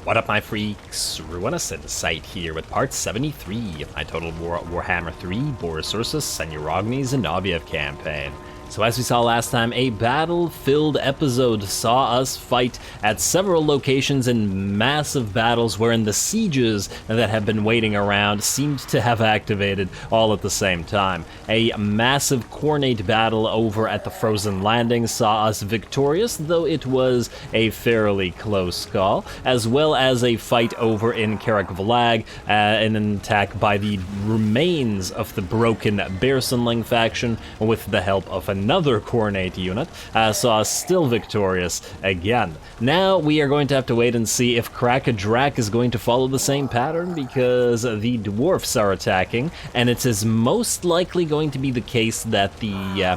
What up, my freaks? RuinousInsight here with part 73 of my Total Warhammer 3 Boris Ursus and Uragni's Zinoviev campaign. So as we saw last time, a battle-filled episode saw us fight at several locations in massive battles wherein the sieges that have been waiting around seemed to have activated all at the same time. A massive Khornate battle over at the Frozen Landing saw us victorious, though it was a fairly close call, as well as a fight over in Karak Vlag, an attack by the remains of the broken Bearsunling faction with the help of another Khornate unit, saw us still victorious again. Now we are going to have to wait and see if Krakadrak is going to follow the same pattern, because the dwarfs are attacking, and it is most likely going to be the case that the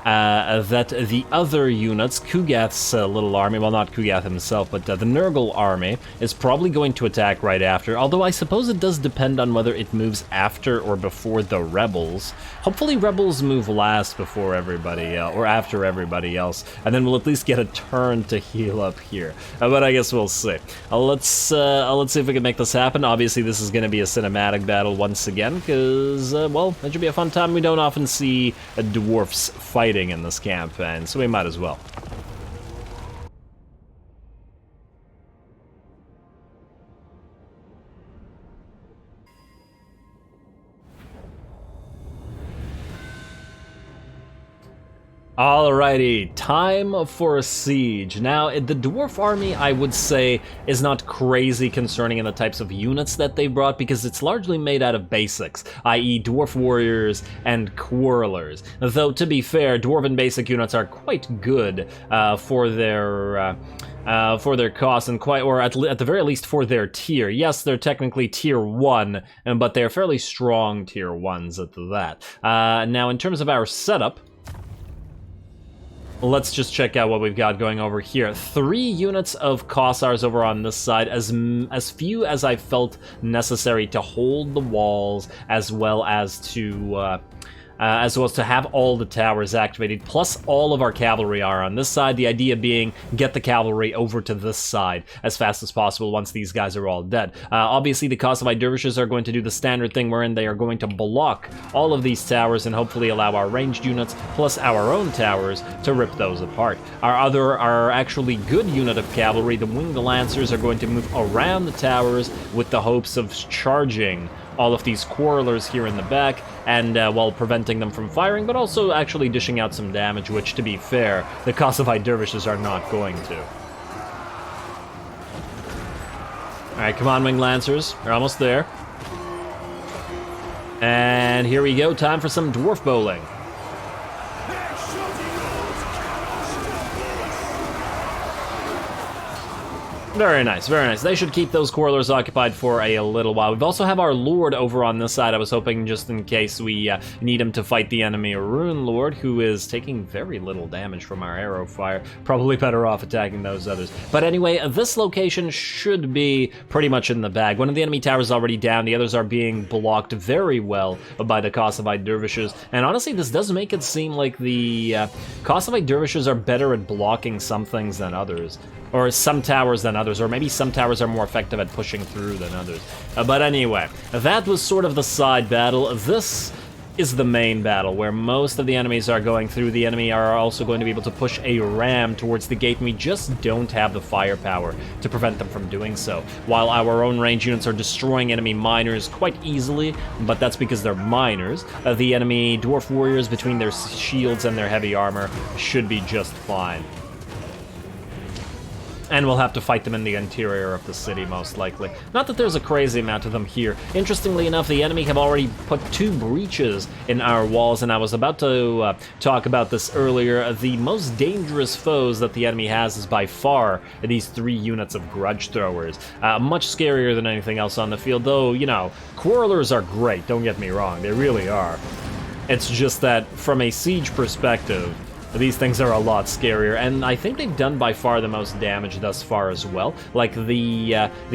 other units, Kugath's little army, well, not Kugath himself, but the Nurgle army, is probably going to attack right after, although I suppose it does depend on whether it moves after or before the rebels. Hopefully rebels move last before everybody else, or after everybody else, and then we'll at least get a turn to heal up here. But I guess we'll see. Let's see if we can make this happen. Obviously this is going to be a cinematic battle once again, because, well, it should be a fun time. We don't often see dwarfs fighting in this campaign, so we might as well. Alrighty, time for a siege. Now, the dwarf army, I would say, is not crazy concerning in the types of units that they brought, because it's largely made out of basics, i.e. dwarf warriors and quarrelers. Though, to be fair, dwarven basic units are quite good for their cost, and or at the very least for their tier. Yes, they're technically tier 1, but they're fairly strong tier 1s at that. Now, in terms of our setup, let's just check out what we've got going over here. 3 units of Kossars over on this side, as few as I felt necessary to hold the walls, as well as to have all the towers activated, plus all of our cavalry are on this side. The idea being, get the cavalry over to this side as fast as possible once these guys are all dead. Obviously, the Kossovite dervishes are going to do the standard thing wherein they are going to block all of these towers and hopefully allow our ranged units, plus our own towers, to rip those apart. Our actually good unit of cavalry, the Winged Lancers, are going to move around the towers with the hopes of charging all of these quarrelers here in the back, and while preventing them from firing, but also actually dishing out some damage, which, to be fair, the Kossovite dervishes are not going to. Alright, come on, Winged Lancers. We're almost there. And here we go, time for some dwarf bowling. Very nice, very nice. They should keep those quarrelers occupied for a little while. We also have our Lord over on this side. I was hoping just in case we need him to fight the enemy Rune Lord, who is taking very little damage from our arrow fire. Probably better off attacking those others. But anyway, this location should be pretty much in the bag. One of the enemy towers is already down. The others are being blocked very well by the Kossovite dervishes. And honestly, this does make it seem like the Kossovite dervishes are better at blocking some things than others. Or some towers than others, or maybe some towers are more effective at pushing through than others. But anyway, that was sort of the side battle. This is the main battle, where most of the enemies are going through. The enemy are also going to be able to push a ram towards the gate, and we just don't have the firepower to prevent them from doing so. While our own range units are destroying enemy miners quite easily, but that's because they're miners. The enemy dwarf warriors, between their shields and their heavy armor, should be just fine. And we'll have to fight them in the interior of the city, most likely. Not that there's a crazy amount of them here. Interestingly enough, the enemy have already put 2 breaches in our walls, and I was about to talk about this earlier. The most dangerous foes that the enemy has is by far these 3 units of grudge throwers. Much scarier than anything else on the field, though, you know, quarrelers are great, don't get me wrong, they really are. It's just that, from a siege perspective, these things are a lot scarier, and I think they've done by far the most damage thus far as well. Like, the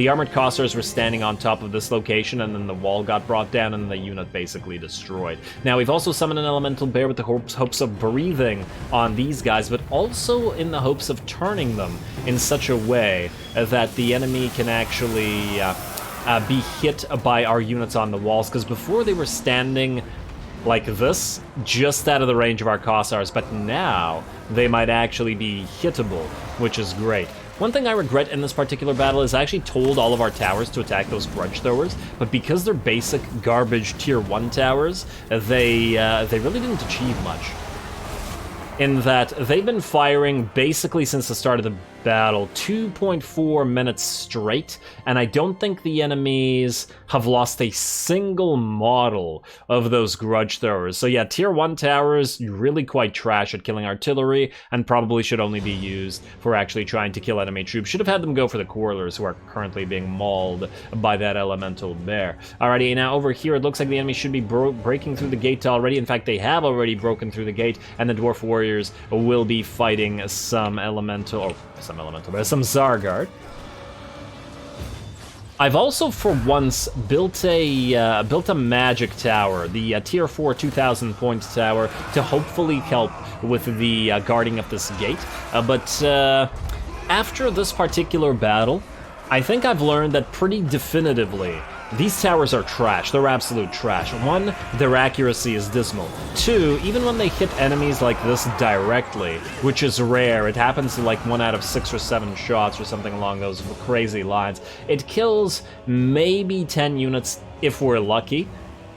armored Cossars were standing on top of this location, and then the wall got brought down, and the unit basically destroyed. Now, we've also summoned an elemental bear with the hopes of breathing on these guys, but also in the hopes of turning them in such a way that the enemy can actually be hit by our units on the walls, because before they were standing like this, just out of the range of our Cossars, but now they might actually be hittable, which is great. One thing I regret in this particular battle is I actually told all of our towers to attack those grudge throwers, but because they're basic garbage tier 1 towers, they really didn't achieve much. In that they've been firing basically since the start of the battle 2.4 minutes straight, and I don't think the enemies have lost a single model of those grudge throwers. So yeah, tier 1 towers, really quite trash at killing artillery, and probably should only be used for actually trying to kill enemy troops. Should have had them go for the quarrelers, who are currently being mauled by that elemental bear. Alrighty, now over here it looks like the enemy should be breaking through the gate already. In fact, they have already broken through the gate, and the dwarf warriors will be fighting some Zargard. I've also, for once, built a magic tower, the tier 4 2,000 point tower, to hopefully help with the guarding of this gate. But after this particular battle, I think I've learned that pretty definitively these towers are trash. They're absolute trash. 1, their accuracy is dismal. 2, even when they hit enemies like this directly, which is rare, it happens to like 1 out of 6 or 7 shots or something along those crazy lines, it kills maybe 10 units if we're lucky.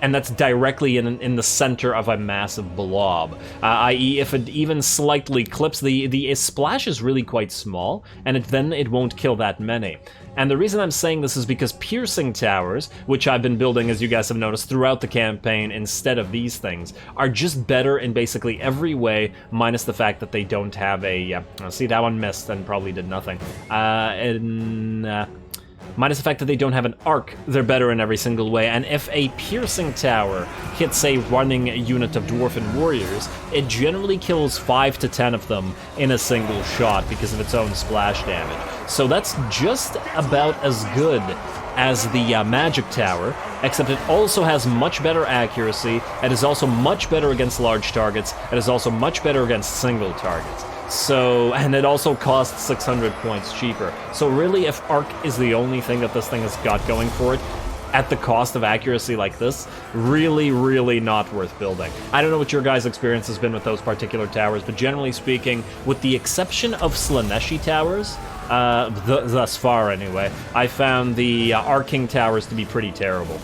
And that's directly in the center of a massive blob. I.e., if it even slightly clips, the splash is really quite small, and then it won't kill that many. And the reason I'm saying this is because piercing towers, which I've been building, as you guys have noticed, throughout the campaign instead of these things, are just better in basically every way, minus the fact that they don't have a... see, that one missed and probably did nothing. Minus the fact that they don't have an arc, they're better in every single way, and if a piercing tower hits a running unit of dwarven warriors, it generally kills 5 to 10 of them in a single shot because of its own splash damage. So that's just about as good as the magic tower, except it also has much better accuracy, it is also much better against large targets, it is also much better against single targets. So, and it also costs 600 points cheaper. So really, if arc is the only thing that this thing has got going for it, at the cost of accuracy like this, really, really not worth building. I don't know what your guys' experience has been with those particular towers, but generally speaking, with the exception of Slaneshi towers, thus far anyway, I found the arcing towers to be pretty terrible.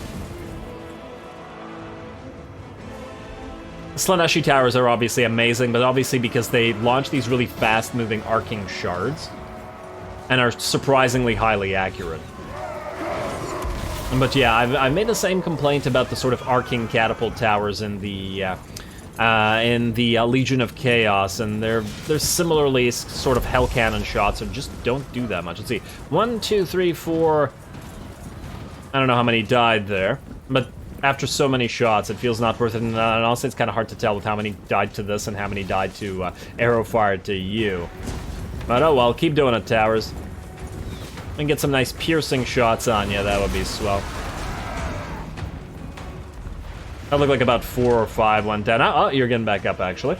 Slaneshi towers are obviously amazing, but obviously because they launch these really fast-moving arcing shards and are surprisingly highly accurate. But yeah, I've made the same complaint about the sort of arcing catapult towers in the Legion of Chaos, and they're similarly sort of hell cannon shots, and just don't do that much. Let's see, 1, 2, 3, 4. I don't know how many died there, but after so many shots, it feels not worth it, and honestly, it's kind of hard to tell with how many died to this and how many died to arrow fire to you. But oh well, keep doing it, towers. And get some nice piercing shots on you, that would be swell. That looked like about 4 or 5 went down. Oh, you're getting back up, actually.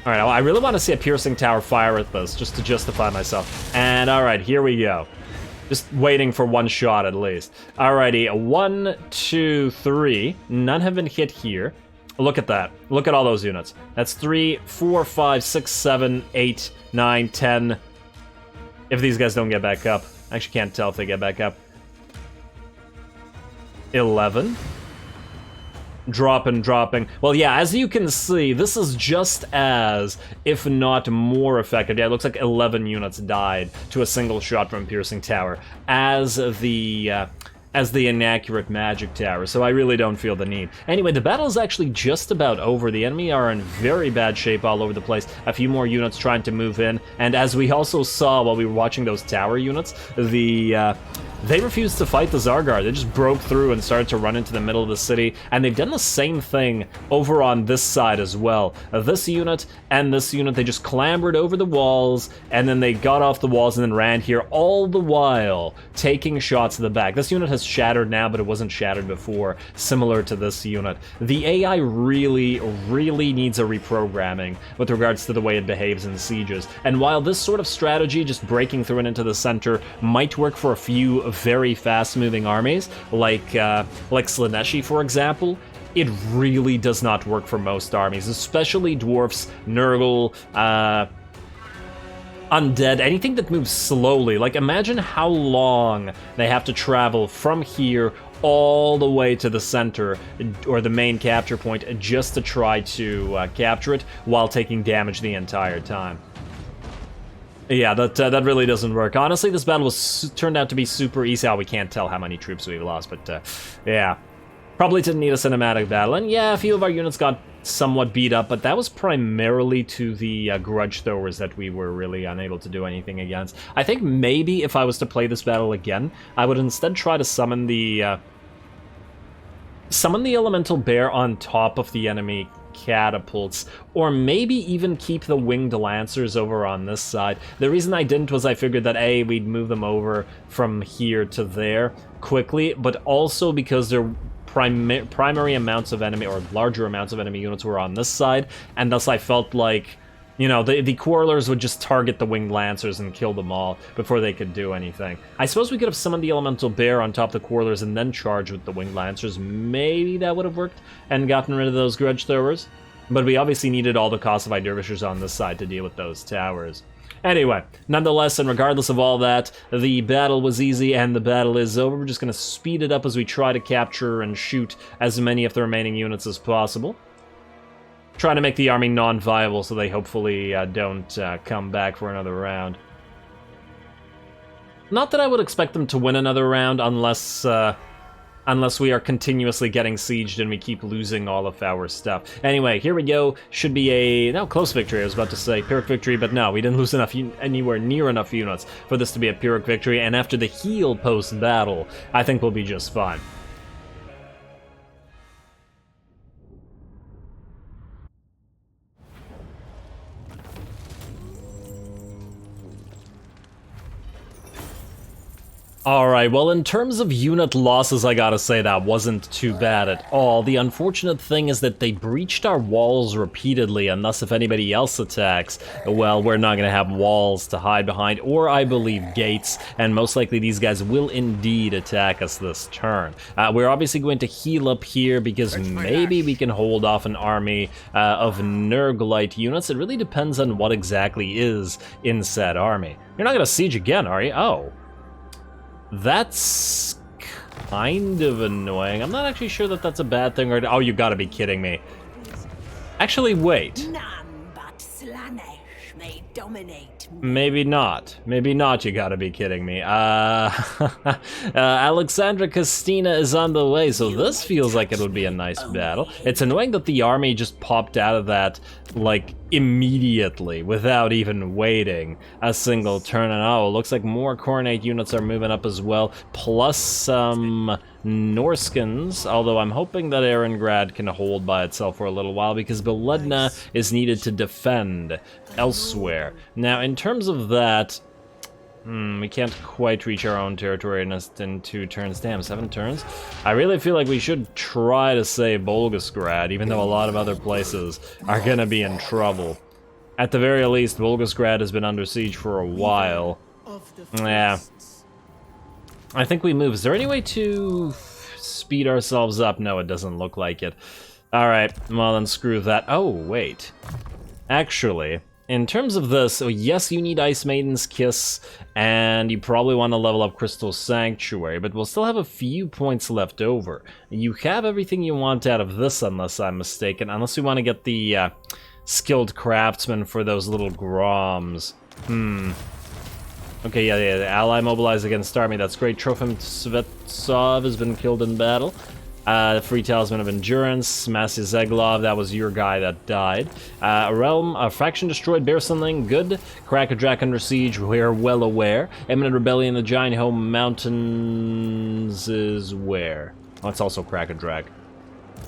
Alright, I really want to see a piercing tower fire at this, just to justify myself. And alright, here we go. Just waiting for 1 shot at least. Alrighty, 1, 2, 3. None have been hit here. Look at that. Look at all those units. That's 3, 4, 5, 6, 7, 8, 9, 10. If these guys don't get back up. I actually can't tell if they get back up. 11. Dropping. Well, yeah, as you can see, this is just as, if not more effective. Yeah, it looks like 11 units died to a single shot from Piercing Tower as the inaccurate magic tower, so I really don't feel the need. Anyway, the battle is actually just about over. The enemy are in very bad shape all over the place. A few more units trying to move in, and as we also saw while we were watching those tower units, the they refused to fight the Zargar. They just broke through and started to run into the middle of the city, and they've done the same thing over on this side as well. This unit and this unit, they just clambered over the walls, and then they got off the walls and then ran here, all the while taking shots to the back. This unit has shattered now, but it wasn't shattered before, similar to this unit. The AI really, really needs a reprogramming with regards to the way it behaves in sieges. And while this sort of strategy, just breaking through and into the center, might work for a few very fast-moving armies, like Slaneshi, for example, it really does not work for most armies, especially dwarfs, Nurgle, undead, anything that moves slowly. Like, imagine how long they have to travel from here all the way to the center, or the main capture point, just to try to capture it while taking damage the entire time. Yeah, that really doesn't work. Honestly, this battle turned out to be super easy. Oh, we can't tell how many troops we've lost, but yeah. Probably didn't need a cinematic battle. And yeah, a few of our units got somewhat beat up, but that was primarily to the grudge throwers that we were really unable to do anything against. I think maybe if I was to play this battle again, I would instead try to summon the elemental bear on top of the enemy catapults, or maybe even keep the winged lancers over on this side. The reason I didn't was I figured that A, we'd move them over from here to there quickly, but also because their primary amounts of enemy, or larger amounts of enemy units, were on this side, and thus I felt like, you know, the Quarrelers would just target the winged lancers and kill them all before they could do anything. I suppose we could have summoned the elemental bear on top of the Quarrelers and then charged with the winged lancers. Maybe that would have worked and gotten rid of those grudge throwers. But we obviously needed all the Kossovite dervishers on this side to deal with those towers. Anyway, nonetheless, and regardless of all that, the battle was easy and the battle is over. We're just going to speed it up as we try to capture and shoot as many of the remaining units as possible. Trying to make the army non-viable so they hopefully don't come back for another round. Not that I would expect them to win another round unless we are continuously getting sieged and we keep losing all of our stuff. Anyway, here we go. Should be a close victory. I was about to say Pyrrhic victory, but no, we didn't lose anywhere near enough units for this to be a Pyrrhic victory, and after the heal post-battle, I think we'll be just fine. Alright, well, in terms of unit losses, I gotta say that wasn't too bad at all. The unfortunate thing is that they breached our walls repeatedly, and thus if anybody else attacks, well, we're not gonna have walls to hide behind, or I believe gates, and most likely these guys will indeed attack us this turn. We're obviously going to heal up here because maybe we can hold off an army of Nurglite units. It really depends on what exactly is in said army. You're not gonna siege again, are you? Oh. That's kind of annoying. I'm not actually sure that that's a bad thing or... Oh, you gotta be kidding me. Actually, wait. None but Slanesh may dominate me. Maybe not. Maybe not, you gotta be kidding me. Alexandra Castina is on the way, so this feels like it would be a nice battle. It's annoying that the army just popped out of that, like, immediately, without even waiting a single turn. And oh, it looks like more Coronate units are moving up as well, plus some Norskins, although I'm hoping that Erengrad can hold by itself for a little while, because Beledna is needed to defend elsewhere. Now, in terms of that, we can't quite reach our own territory in 2 turns. Damn, 7 turns? I really feel like we should try to save Volgograd, even though a lot of other places are gonna be in trouble. At the very least, Volgograd has been under siege for a while. Yeah. I think we move. Is there any way to speed ourselves up? No, it doesn't look like it. Alright, well then screw that. Oh, wait. Actually, in terms of this, so yes, you need Ice Maiden's Kiss, and you probably want to level up Crystal Sanctuary, but we'll still have a few points left over. You have everything you want out of this, unless I'm mistaken, unless we want to get the skilled craftsman for those little Groms. Okay, yeah, the ally mobilized against army, that's great. Trofim Svetsov has been killed in battle. Free Talisman of Endurance, Masya Zeglov, that was your guy that died. A Realm, a Faction Destroyed, Bearsunling, good. Crackadrak under Siege, we're well aware. Imminent Rebellion, the Giant Home Mountains is where? Oh, it's also Crackadrak.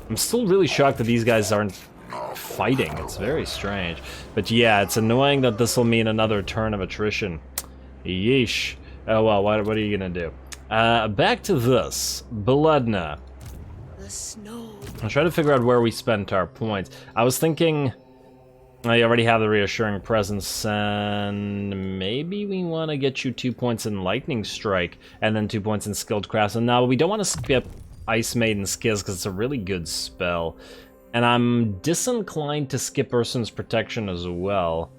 I'm still really shocked that these guys aren't fighting. It's very strange. But yeah, it's annoying that this will mean another turn of attrition. Yeesh. Oh well, what are you gonna do? Back to this. Beledna. The snow. I'm trying to figure out where we spent our points. I was thinking... I already have the Reassuring Presence, and maybe we want to get you 2 points in Lightning Strike, and then 2 points in Skilled Craftsman. Now, we don't want to skip Ice Maiden Skills, because it's a really good spell. And I'm disinclined to skip Ursun's Protection as well.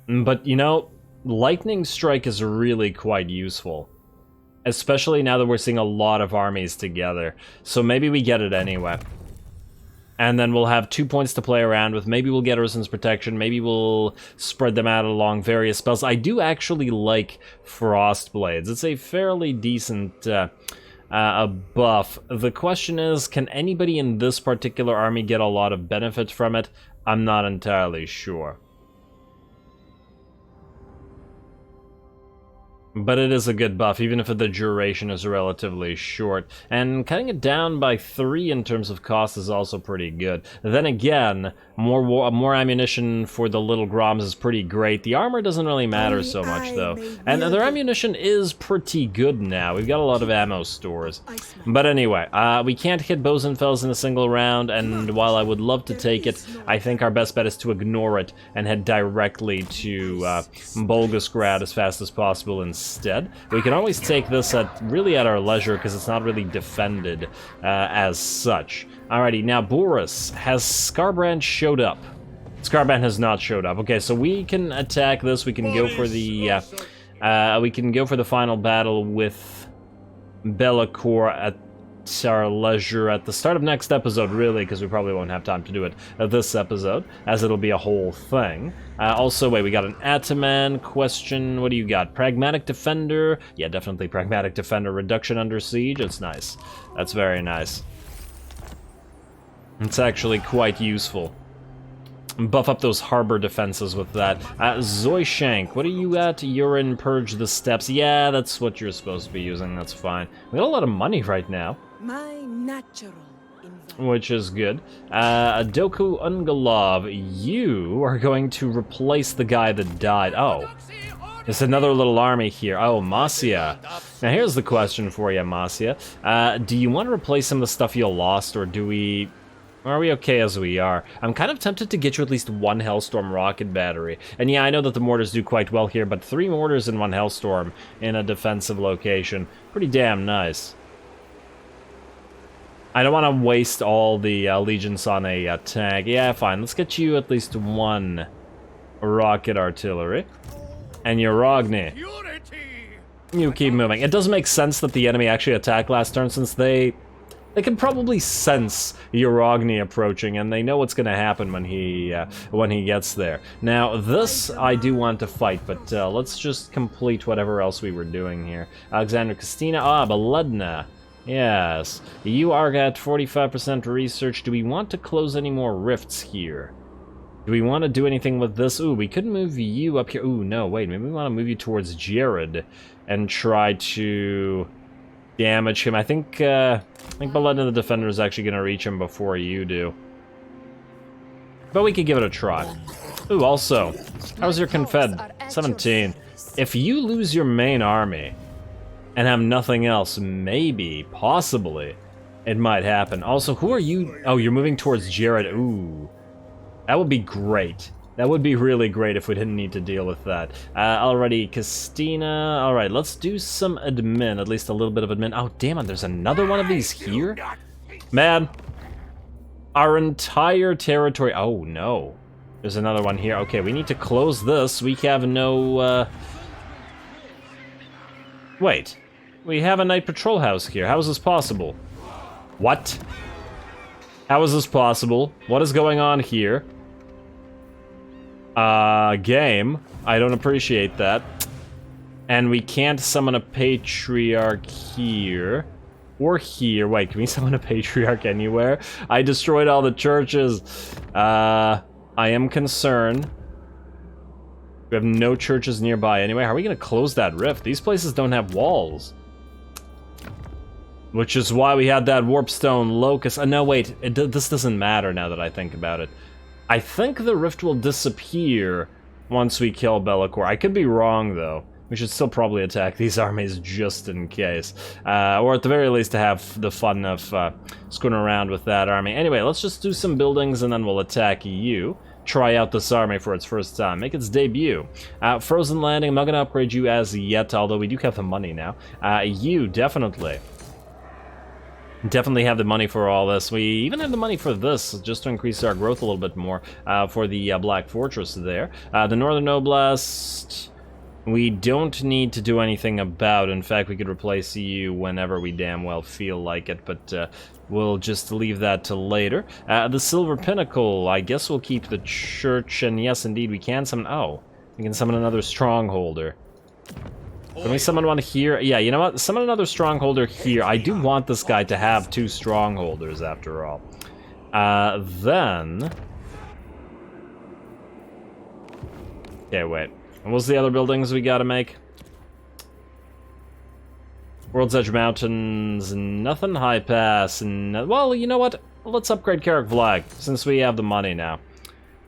But, you know, Lightning Strike is really quite useful. Especially now that we're seeing a lot of armies together. So maybe we get it anyway. And then we'll have 2 points to play around with. Maybe we'll get Ursun's Protection. Maybe we'll spread them out along various spells. I do actually like Frost Blades. It's a fairly decent buff. The question is, can anybody in this particular army get a lot of benefit from it? I'm not entirely sure. But it is a good buff, even if the duration is relatively short. And cutting it down by 3 in terms of cost is also pretty good. Then again, more ammunition for the little Groms is pretty great. The armor doesn't really matter so much, though. And their ammunition is pretty good now. We've got a lot of ammo stores. But anyway, we can't hit Bosenfels in a single round, and while I would love to take it, I think our best bet is to ignore it and head directly to Bolgasgrad as fast as possible instead. We can always take this really at our leisure, because it's not really defended as such. Alrighty, now Boris, has Skarbrand showed up? Skarbrand has not showed up. Okay, so we can attack this. We can go for the final battle with Be'lakor at our leisure at the start of next episode, really, because we probably won't have time to do it this episode, as it'll be a whole thing. Also, wait, we got an Ataman question. What do you got? Pragmatic Defender. Yeah, definitely Pragmatic Defender. Reduction under Siege. It's nice. That's very nice. It's actually quite useful. Buff up those harbor defenses with that. Zoyshank, what are you at? Urine Purge the Steppes. Yeah, that's what you're supposed to be using. That's fine. We got a lot of money right now. My natural Which is good. Doku Ungalov, you are going to replace the guy that died. Oh. There's another little army here. Oh, Masya. Now here's the question for you, Masya. Do you want to replace some of the stuff you lost, or do we... Or are we okay as we are? I'm kind of tempted to get you at least 1 Hellstorm rocket battery. And yeah, I know that the mortars do quite well here, but 3 mortars and 1 Hellstorm in a defensive location. Pretty damn nice. I don't want to waste all the allegiance on a tank. Yeah, fine. Let's get you at least 1 rocket artillery. And your Rogni. You keep moving. It does make sense that the enemy actually attacked last turn, since they can probably sense Urogni approaching, and they know what's going to happen when he gets there. Now, this I do want to fight, but let's just complete whatever else we were doing here. Alexander Kristina, Beledna. Yes, you are at 45% research. Do we want to close any more rifts here? Do we want to do anything with this? Ooh, we could move you up here. Ooh, no, wait, maybe we want to move you towards Jared and try to damage him. I think Beledna the Defender is actually going to reach him before you do. But we could give it a try. Ooh, also, how's your Confed? 17. If you lose your main army and have nothing else, maybe, possibly, it might happen. Also, who are you? Oh, you're moving towards Jared. Ooh, that would be great. That would be really great if we didn't need to deal with that. Alrighty, Kristina. Alright, let's do some admin, at least a little bit of admin. Oh, damn it, there's another one of these here? Man, our entire territory... Oh, no. There's another one here. Okay, we need to close this. We have no... Wait. We have a night patrol house here. How is this possible? What? How is this possible? What is going on here? Game. I don't appreciate that. And we can't summon a Patriarch here. or here. Wait, can we summon a patriarch anywhere? I destroyed all the churches. I am concerned. We have no churches nearby anyway. How are we gonna close that rift? These places don't have walls. Which is why we had that warpstone locust. No, wait, this doesn't matter now that I think about it. I think the rift will disappear once we kill Be'lakor. I could be wrong, though. We should still probably attack these armies just in case. Or at the very least to have the fun of screwing around with that army. Anyway, let's just do some buildings and then we'll attack you. Try out this army for its first time. Make its debut. Frozen Landing, I'm not going to upgrade you as yet, although we do have the money now. You, definitely. Definitely have the money for all this. We even have the money for this, just to increase our growth a little bit more for the Black Fortress there. The Northern Oblast, we don't need to do anything about. In fact, we could replace you whenever we damn well feel like it, but we'll just leave that to later. The Silver Pinnacle, I guess we'll keep the church, and yes, indeed, we can summon... Oh, we can summon another Strongholder. Can we summon one here? Yeah, you know what? Summon another Strongholder here. I do want this guy to have 2 Strongholders, after all. Then... Okay, wait. And what's the other buildings we gotta make? World's Edge Mountains, nothing. High Pass, well, you know what? Let's upgrade Carrick Vlag, since we have the money now.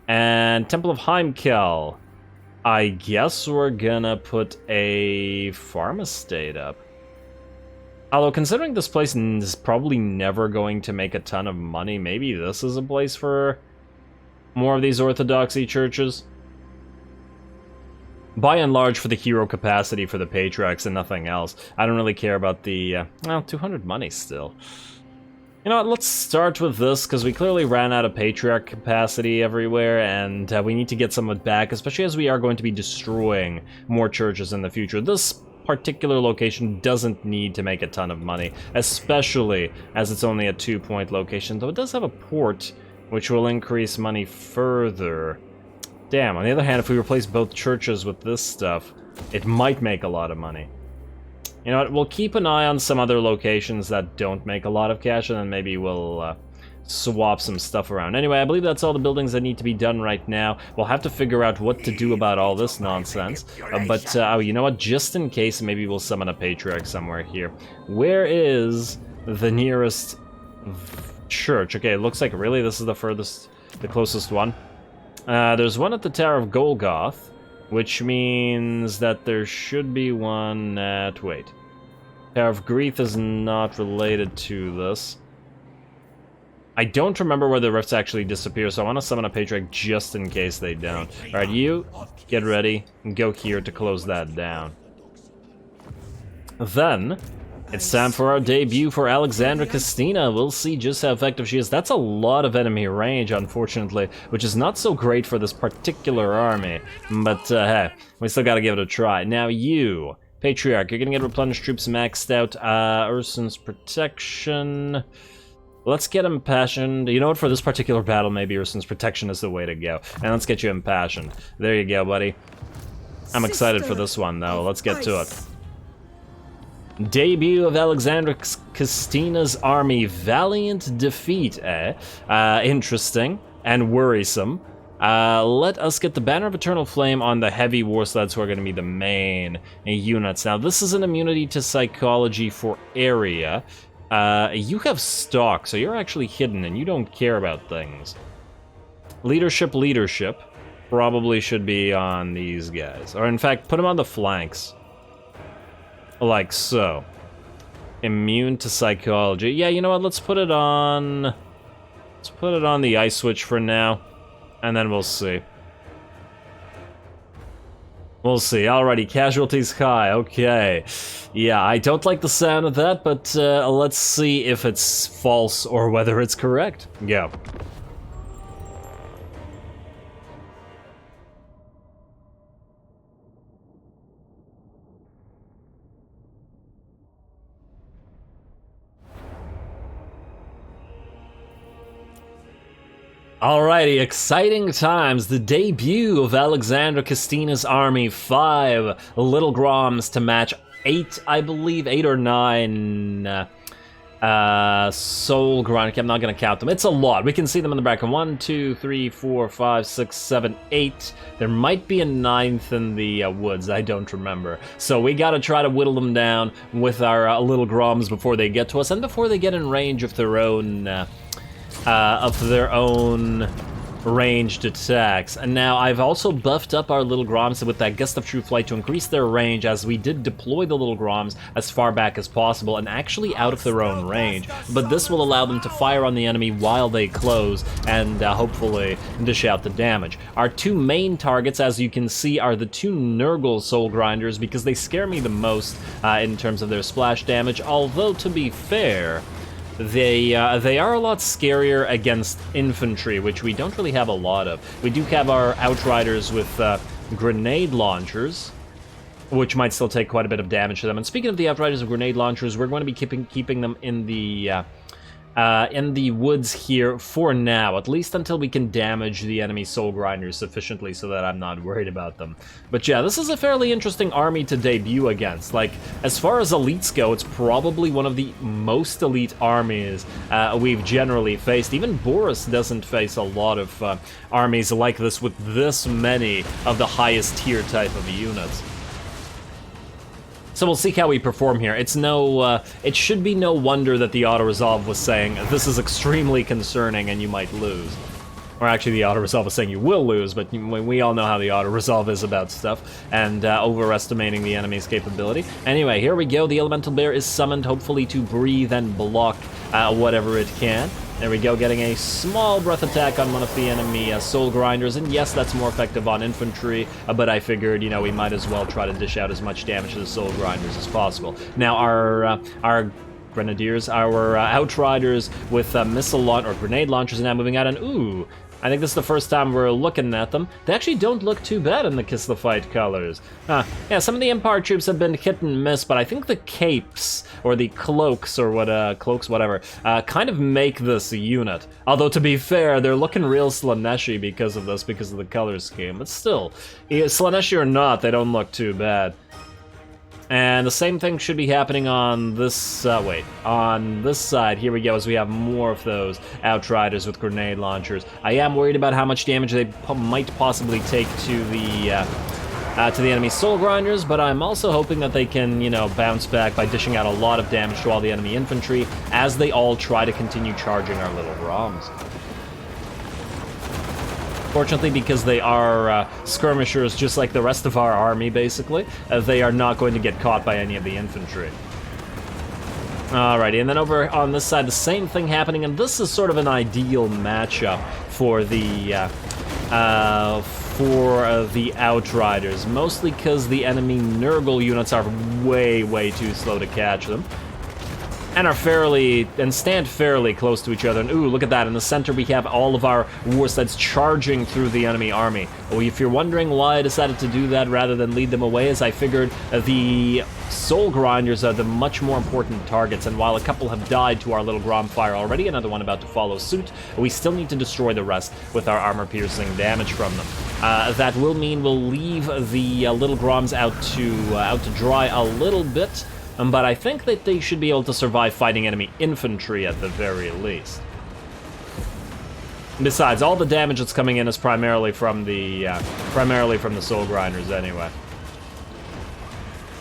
And Temple of Heimkel. I guess we're gonna put a farm estate up. Although, considering this place is probably never going to make a ton of money, maybe this is a place for more of these Orthodoxy churches. By and large, for the hero capacity for the Patriarchs and nothing else. I don't really care about the, well, 200 money still. You know what, let's start with this, because we clearly ran out of Patriarch capacity everywhere, and we need to get some of it back, especially as we are going to be destroying more churches in the future. This particular location doesn't need to make a ton of money, especially as it's only a 2-point location, though it does have a port, which will increase money further. Damn, on the other hand, if we replace both churches with this stuff, it might make a lot of money. You know what, we'll keep an eye on some other locations that don't make a lot of cash, and then maybe we'll swap some stuff around. Anyway, I believe that's all the buildings that need to be done right now. We'll have to figure out what to do about all this nonsense. Oh, you know what, just in case, maybe we'll summon a Patriarch somewhere here. Where is the nearest church? Okay, it looks like really this is the closest one. There's one at the Tower of Golgoth, which means that there should be one at... Wait. Tower of Greeth is not related to this. I don't remember where the rifts actually disappear, so I want to summon a Patriarch just in case they don't. Alright, you, get ready, and go here to close that down. Then... it's time for our debut for Alexandra Castina. We'll see just how effective she is. That's a lot of enemy range, unfortunately, which is not so great for this particular army. But, hey, we still gotta give it a try. Now you, Patriarch, you're gonna get replenished troops maxed out. Ursun's Protection... Let's get Impassioned. You know what, for this particular battle, maybe Ursun's Protection is the way to go. And let's get you Impassioned. There you go, buddy. I'm excited for this one, though. Let's get to it. Debut of Alexandra Castina's army. Valiant defeat, eh? Interesting and worrisome. Let us get the Banner of Eternal Flame on the heavy war sleds, who are going to be the main units. Now, this is an immunity to psychology for area. You have stock, so you're actually hidden and you don't care about things. Leadership probably should be on these guys. Or in fact, put them on the flanks. Like so. Immune to psychology. Yeah, you know what? Let's put it on... let's put it on the ice switch for now. And then we'll see. We'll see. Alrighty, casualties high. Okay. Yeah, I don't like the sound of that, but let's see if it's false or whether it's correct. Go. Alrighty, exciting times. The debut of Alexandra Castina's army. 5 Little Groms to match 8, I believe, 8 or 9 Soul Grinder. I'm not going to count them. It's a lot. We can see them in the background. 1, 2, 3, 4, 5, 6, 7, 8. There might be a 9th in the woods. I don't remember. So we got to try to whittle them down with our little Groms before they get to us and before they get in range of their own ranged attacks. And now I've also buffed up our little Groms with that Gust of True Flight to increase their range, as we did deploy the little Groms as far back as possible and actually out of their own range. But this will allow them to fire on the enemy while they close and hopefully dish out the damage. Our two main targets, as you can see, are the two Nurgle Soul Grinders because they scare me the most in terms of their splash damage, although to be fair, they are a lot scarier against infantry, which we don't really have a lot of. We do have our Outriders with grenade launchers, which might still take quite a bit of damage to them. And speaking of the Outriders and grenade launchers, we're going to be keeping them in the woods here for now, at least until we can damage the enemy Soul Grinders sufficiently so that I'm not worried about them. But yeah, this is a fairly interesting army to debut against. Like, as far as elites go, it's probably one of the most elite armies we've generally faced. Even Boris doesn't face a lot of armies like this with this many of the highest tier type of units. So we'll see how we perform here. It's it should be no wonder that the auto-resolve was saying, this is extremely concerning and you might lose. Or actually the auto-resolve was saying you will lose, but we all know how the auto-resolve is about stuff, and overestimating the enemy's capability. Anyway, here we go. The Elemental Bear is summoned, hopefully to breathe and block whatever it can. There we go, getting a small breath attack on one of the enemy Soul Grinders, and yes, that's more effective on infantry, but I figured, you know, we might as well try to dish out as much damage to the Soul Grinders as possible. Now, our Grenadiers, our Outriders with missile launch or grenade launchers are now moving out, and ooh, I think this is the first time we're looking at them. They actually don't look too bad in the Kislev colors. Yeah, some of the Empire troops have been hit and miss, but I think the capes, or the cloaks, or whatever, kind of make this a unit. Although, to be fair, they're looking real Slaneshi because of this, because of the color scheme. But still, Slaneshi or not, they don't look too bad. And the same thing should be happening on this, on this side. Here we go, as we have more of those Outriders with grenade launchers. I am worried about how much damage they might possibly take to the enemy Soul Grinders, but I'm also hoping that they can, you know, bounce back by dishing out a lot of damage to all the enemy infantry as they all try to continue charging our little ROMs. Fortunately, because they are skirmishers just like the rest of our army, basically, they are not going to get caught by any of the infantry. Alrighty, and then over on this side, the same thing happening, and this is sort of an ideal matchup for the Outriders, mostly because the enemy Nurgle units are way too slow to catch them. And stand fairly close to each other. And ooh, look at that. In the center, we have all of our warsteads charging through the enemy army. Well, if you're wondering why I decided to do that rather than lead them away, is I figured the Soul Grinders are the much more important targets. And while a couple have died to our little Grom fire already, another one about to follow suit, we still need to destroy the rest with our armor-piercing damage from them. That will mean we'll leave the little Groms out to dry a little bit. But I think that they should be able to survive fighting enemy infantry at the very least. Besides, all the damage that's coming in is primarily from the Soul Grinders anyway.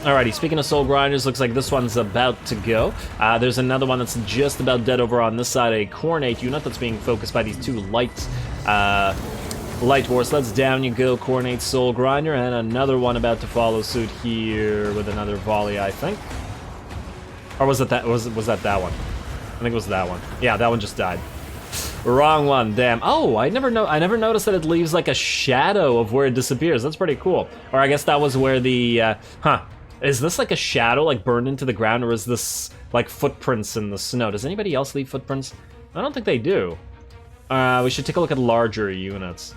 Alrighty, speaking of Soul Grinders, looks like this one's about to go. There's another one that's just about dead over on this side, a Cornate unit that's being focused by these two light warsleds. Down you go, Cornate Soul Grinder, and another one about to follow suit here with another volley, I think. Or was that that one? I think it was that one. Yeah, that one just died. Wrong one, damn. Oh, I never noticed that it leaves like a shadow of where it disappears. That's pretty cool. Or I guess that was where the is this like a shadow like burned into the ground, or is this like footprints in the snow? Does anybody else leave footprints? I don't think they do. We should take a look at larger units.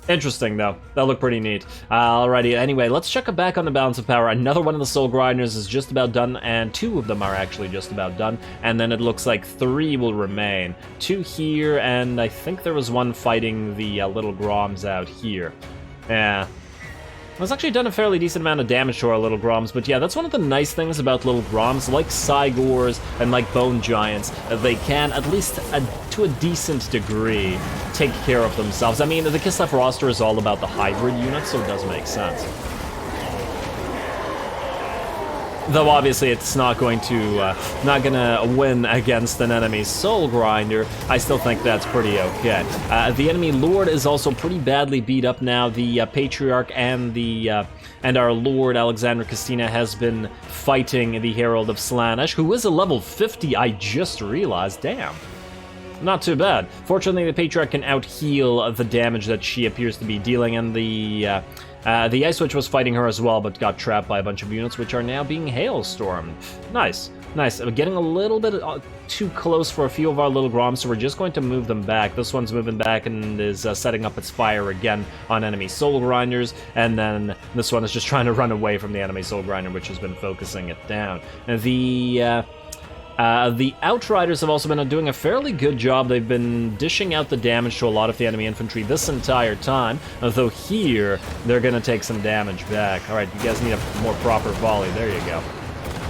Interesting, though. That'll look pretty neat. Alrighty, anyway, let's check back on the balance of power. Another one of the Soul Grinders is just about done, and two of them are actually just about done. And then it looks like 3 will remain. 2 here, and I think there was one fighting the little Groms out here. Yeah. It's actually done a fairly decent amount of damage to our little Groms, but yeah, that's one of the nice things about little Groms, like Cygors and like Bone Giants. They can, at least to a decent degree, take care of themselves. I mean, the Kislev roster is all about the hybrid units, so it does make sense. Though obviously it's not gonna win against an enemy Soul Grinder, I still think that's pretty okay. The enemy Lord is also pretty badly beat up now. The Patriarch and our Lord Alexandra Christina has been fighting the Herald of Slaanesh, who is a level 50. I just realized. Damn. Not too bad. Fortunately, the Patriarch can out-heal the damage that she appears to be dealing, and the Ice Witch was fighting her as well, but got trapped by a bunch of units, which are now being hailstormed. Nice, nice. We're getting a little bit too close for a few of our little Groms, so we're just going to move them back. This one's moving back and is setting up its fire again on enemy Soul Grinders, and then this one is just trying to run away from the enemy Soul Grinder, which has been focusing it down. The Outriders have also been doing a fairly good job. They've been dishing out the damage to a lot of the enemy infantry this entire time, although here, they're going to take some damage back. Alright, you guys need a more proper volley. There you go.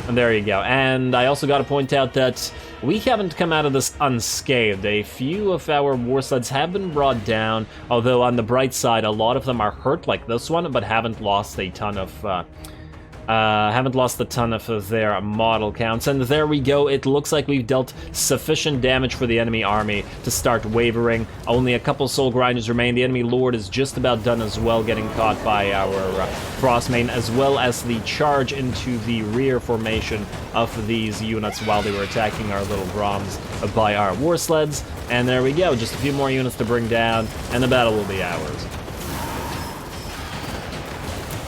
And there you go. And I also got to point out that we haven't come out of this unscathed. A few of our war sleds have been brought down, although on the bright side, a lot of them are hurt, like this one, but haven't lost a ton of their model counts. And there we go. It looks like we've dealt sufficient damage for the enemy army to start wavering. Only a couple Soul Grinders remain. The enemy Lord is just about done as well, getting caught by our Frostmane, as well as the charge into the rear formation of these units while they were attacking our little Groms by our war sleds. And there we go. Just a few more units to bring down, and the battle will be ours.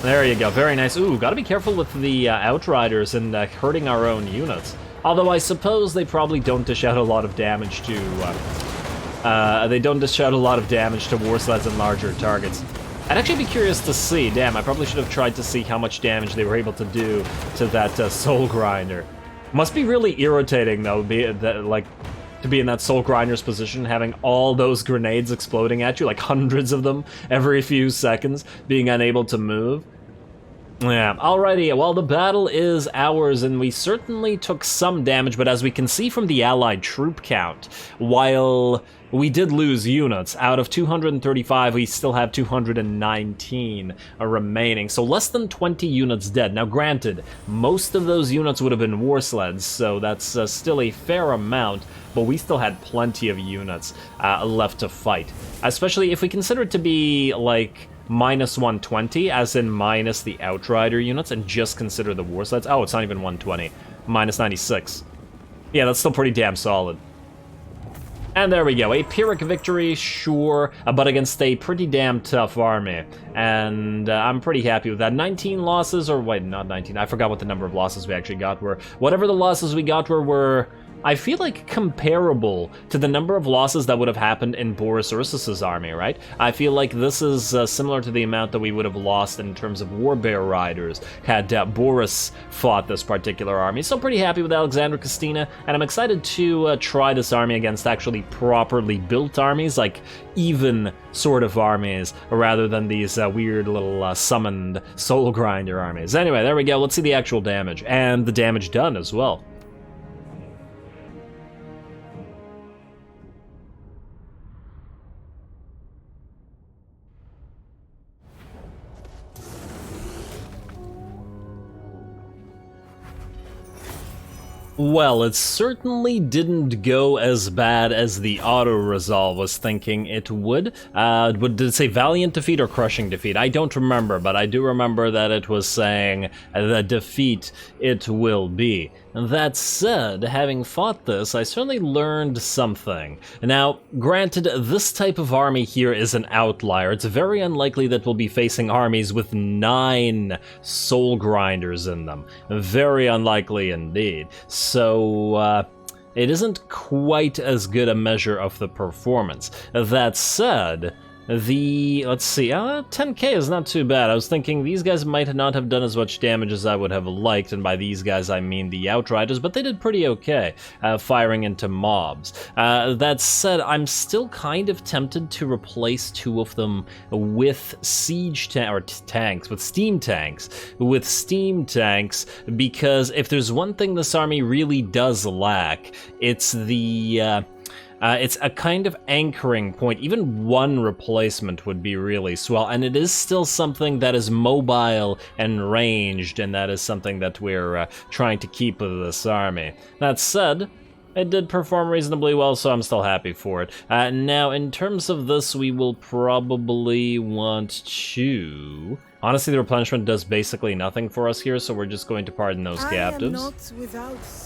There you go, very nice. Ooh, gotta be careful with the Outriders and hurting our own units. Although I suppose they probably don't dish out a lot of damage to... war sleds and larger targets. I'd actually be curious to see. Damn, I probably should have tried to see how much damage they were able to do to that Soul Grinder. Must be really irritating, though, to be in that Soul Grinder's position, having all those grenades exploding at you, like hundreds of them every few seconds, being unable to move. Yeah, alrighty, well, the battle is ours, and we certainly took some damage, but as we can see from the Allied troop count, while we did lose units, out of 235, we still have 219 remaining, so less than 20 units dead. Now, granted, most of those units would have been war sleds, so that's still a fair amount, but we still had plenty of units left to fight, especially if we consider it to be, like, minus 120, as in minus the Outrider units, and just consider the war sleds. Oh, it's not even 120. Minus 96. Yeah, that's still pretty damn solid. And there we go, a Pyrrhic victory, sure, but against a pretty damn tough army. And I'm pretty happy with that. 19 losses, or wait, not 19, I forgot what the number of losses we actually got were. Whatever the losses we got were I feel like comparable to the number of losses that would have happened in Boris Ursus's army, right? I feel like this is similar to the amount that we would have lost in terms of Warbear Riders had Boris fought this particular army. So pretty happy with Alexandra Christina, and I'm excited to try this army against actually properly built armies, like even sort of armies, rather than these weird little summoned Soul Grinder armies. Anyway, there we go. Let's see the actual damage, and the damage done as well. Well, it certainly didn't go as bad as the auto-resolve was thinking it would. Did it say valiant defeat or crushing defeat? I don't remember, but I do remember that it was saying the defeat it will be. That said, having fought this, I certainly learned something. Now, granted, this type of army here is an outlier. It's very unlikely that we'll be facing armies with 9 Soul Grinders in them. Very unlikely indeed. So, it isn't quite as good a measure of the performance. That said, Let's see, 10k is not too bad. I was thinking these guys might not have done as much damage as I would have liked, and by these guys I mean the Outriders, but they did pretty okay, firing into mobs. That said, I'm still kind of tempted to replace 2 of them with tanks, with steam tanks, because if there's one thing this army really does lack, it's it's a kind of anchoring point. Even 1 replacement would be really swell, and it is still something that is mobile and ranged, and that is something that we're trying to keep with this army. That said, it did perform reasonably well, so I'm still happy for it. Now, in terms of this, we will probably want to... Honestly, the replenishment does basically nothing for us here, so we're just going to pardon those captives.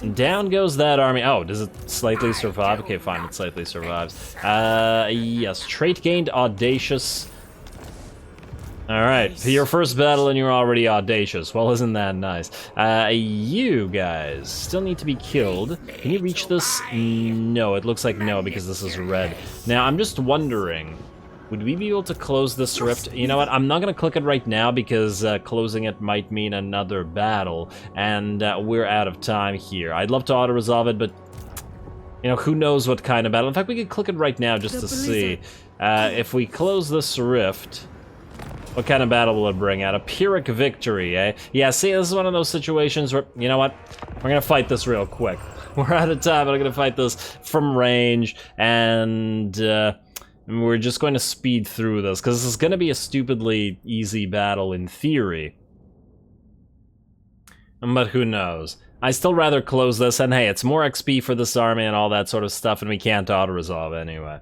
And down goes that army. Oh, does it slightly survive? Okay, fine, it slightly survives. Yes, trait gained, audacious. Alright, for your first battle and you're already audacious. Well, isn't that nice? You guys still need to be killed. Can you reach this? No, it looks like no, because this is red. Now, I'm just wondering... would we be able to close this rift? You know what, I'm not gonna click it right now because closing it might mean another battle, and we're out of time here. I'd love to auto-resolve it, but, you know, who knows what kind of battle. In fact, we could click it right now just to see. If we close this rift, what kind of battle will it bring out? A Pyrrhic victory, eh? Yeah, see, this is one of those situations where, you know what, we're gonna fight this real quick. We're out of time, but I'm gonna fight this from range, and we're just going to speed through this, because this is going to be a stupidly easy battle in theory. But who knows? I still rather close this, and hey, it's more XP for this army and all that sort of stuff, and we can't auto-resolve anyway.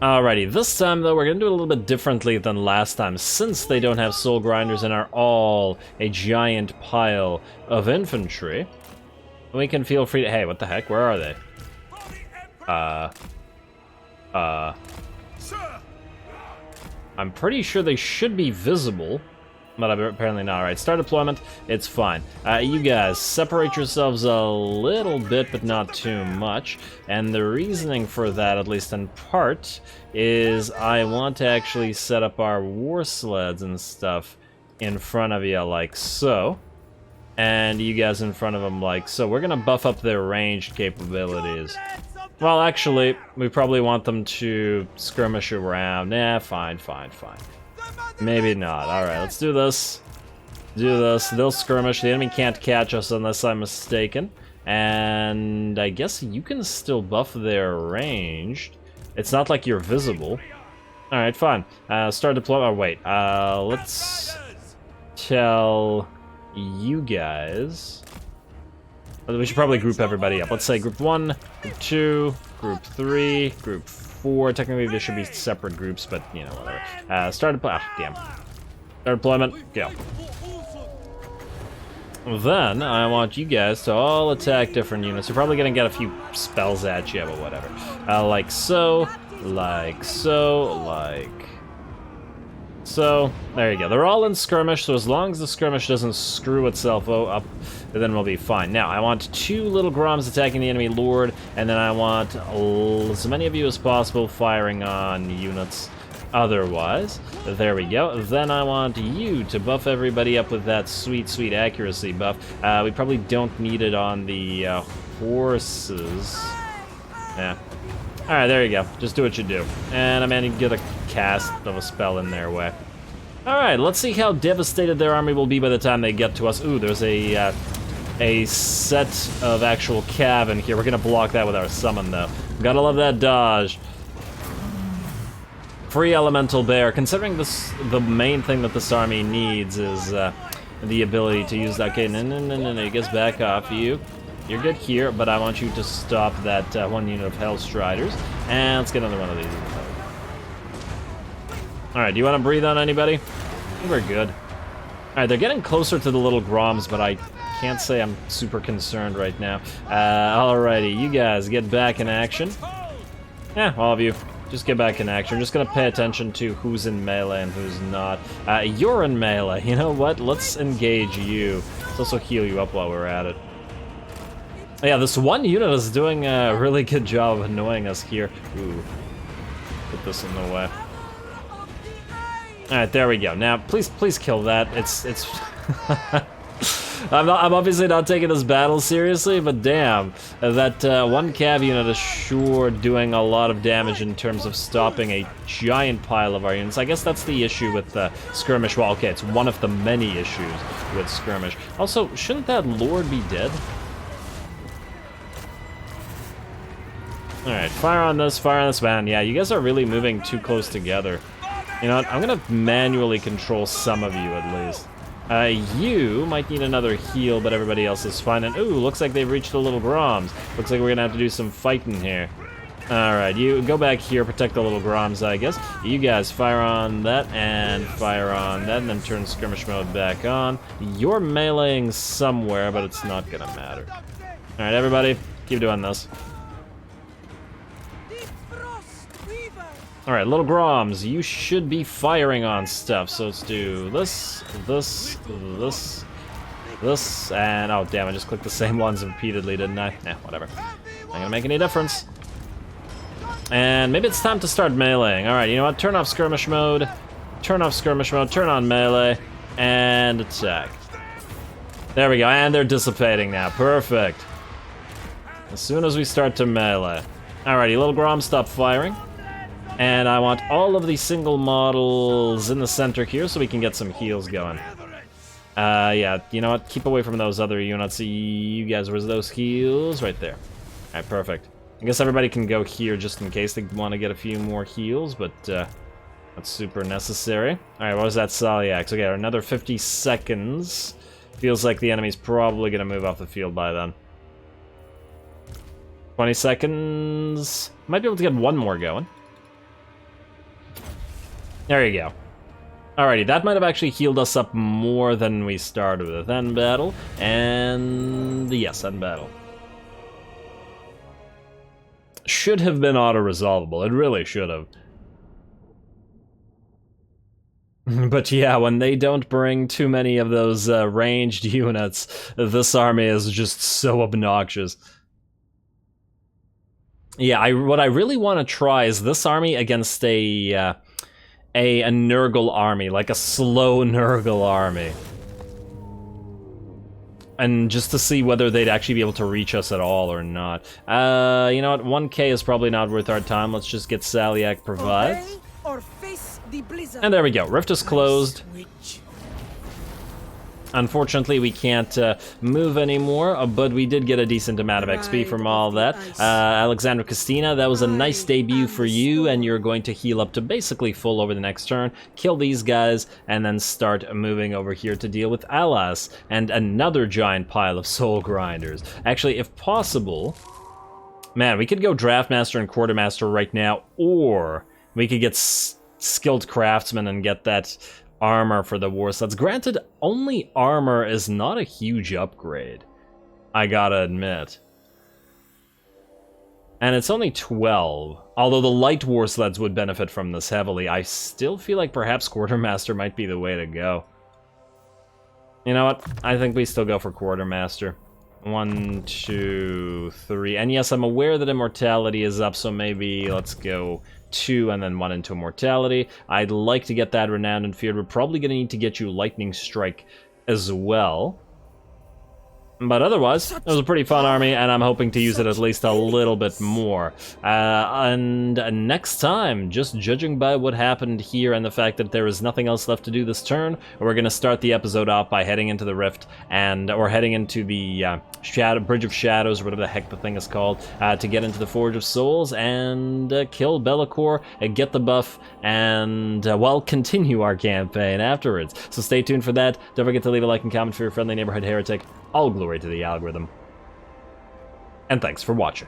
Alrighty, this time though, we're going to do it a little bit differently than last time, since they don't have soul grinders and are all a giant pile of infantry. We can feel free to... Hey, what the heck? Where are they? I'm pretty sure they should be visible, but apparently not. Alright, start deployment, it's fine. You guys, separate yourselves a little bit, but not too much. And the reasoning for that, at least in part, is I want to actually set up our war sleds and stuff in front of you like so. And you guys in front of them like so. We're gonna buff up their ranged capabilities. Well, actually, we probably want them to skirmish around. Nah, fine. Maybe not. Alright, let's do this. They'll skirmish. The enemy can't catch us unless I'm mistaken. And I guess you can still buff their ranged. It's not like you're visible. Alright, fine. Start deployment. Oh, wait. Let's tell you guys... We should probably group everybody up. Let's say group 1, group 2, group 3, group 4. Technically, there should be separate groups, but, you know, whatever. Start deployment, go. Then, I want you guys to all attack different units. You're probably gonna get a few spells at you, but whatever. Like so, like so, like... So, there you go. They're all in skirmish, so as long as the skirmish doesn't screw itself up, then we'll be fine. Now, I want 2 little Groms attacking the enemy lord, and then I want as many of you as possible firing on units otherwise. There we go. Then I want you to buff everybody up with that sweet, sweet accuracy buff. We probably don't need it on the horses. Yeah. Alright, there you go. Just do what you do. And I managed to get a cast of a spell in their way. Alright, let's see how devastated their army will be by the time they get to us. Ooh, there's a set of actual cav in here. We're gonna block that with our summon, though. Gotta love that dodge. Free elemental bear. Considering this, the main thing that this army needs is the ability to use that. Okay, no, you guys back off. You're good here, but I want you to stop that 1 unit of Hellstriders. And let's get another one of these. Alright, do you want to breathe on anybody? I think we're good. Alright, they're getting closer to the little Groms, but I can't say I'm super concerned right now. Alrighty, you guys get back in action. Yeah, all of you. Just get back in action. I'm just gonna pay attention to who's in melee and who's not. You're in melee. You know what? Let's engage you. Let's also heal you up while we're at it. Yeah, this one unit is doing a really good job of annoying us here. Ooh. Put this in the way. Alright, there we go. Now, please kill that. It's... I'm obviously not taking this battle seriously, but damn, that one cav unit is sure doing a lot of damage in terms of stopping a giant pile of our units. I guess that's the issue with skirmish. Well, okay, it's one of the many issues with skirmish. Also, shouldn't that lord be dead? Alright, fire on this man. Yeah, you guys are really moving too close together. You know what, I'm gonna manually control some of you at least. You might need another heal, but everybody else is fine. And ooh, looks like they've reached the little Groms. Looks like we're gonna have to do some fighting here. Alright, you go back here, protect the little Groms, I guess. You guys fire on that, and fire on that, and then turn skirmish mode back on. You're meleeing somewhere, but it's not gonna matter. Alright, everybody, keep doing this. Alright, little Groms, you should be firing on stuff, so let's do this, and oh damn, I just clicked the same ones repeatedly, didn't I? Eh, whatever. Not gonna make any difference. And maybe it's time to start meleeing. Alright, you know what, turn off skirmish mode, turn on melee, and attack. There we go, and they're dissipating now, perfect. As soon as we start to melee. Alrighty, little Groms, stop firing. And I want all of these single models in the center here so we can get some heals going. Yeah, you know what? Keep away from those other units. You guys, where's those heals? Right there. Alright, perfect. I guess everybody can go here just in case they want to get a few more heals, but that's super necessary. Alright, what was that Salyax? Okay, another 50 seconds. Feels like the enemy's probably going to move off the field by then. 20 seconds. Might be able to get one more going. There you go. Alrighty, that might have actually healed us up more than we started with. End battle, and yes, end battle. Should have been auto-resolvable, it really should have. But yeah, when they don't bring too many of those ranged units, this army is just so obnoxious. Yeah, what I really want to try is this army against a Nurgle army, like a slow Nurgle army. And just to see whether they'd actually be able to reach us at all or not. You know what, 1k is probably not worth our time. Let's just get Salyak provides. And there we go, Rift is closed. Unfortunately, we can't move anymore, but we did get a decent amount of XP from all that. Alexandra Christina, that was a nice debut for you, and you're going to heal up to basically full over the next turn, kill these guys, and then start moving over here to deal with Alas, and another giant pile of soul grinders. Actually, if possible, man, we could go Draftmaster and Quartermaster right now, or we could get Skilled Craftsman and get that armor for the war sleds. Granted, only armor is not a huge upgrade, I gotta admit. And it's only 12. Although the light war sleds would benefit from this heavily, I still feel like perhaps Quartermaster might be the way to go. You know what? I think we still go for Quartermaster. 1, 2, 3. And yes, I'm aware that Immortality is up, so maybe let's go 2 and then 1 into Immortality. I'd like to get that Renowned and Feared. We're probably going to need to get you Lightning Strike as well. But otherwise, it was a pretty fun army, and I'm hoping to use it at least a little bit more. And next time, just judging by what happened here and the fact that there is nothing else left to do this turn, we're going to start the episode off by heading into the Rift, or heading into the Bridge of Shadows, or whatever the heck the thing is called, to get into the Forge of Souls, and kill Be'lakor, get the buff, and, well, continue our campaign afterwards. So stay tuned for that. Don't forget to leave a like and comment for your friendly neighborhood heretic. All glory to the algorithm. And thanks for watching.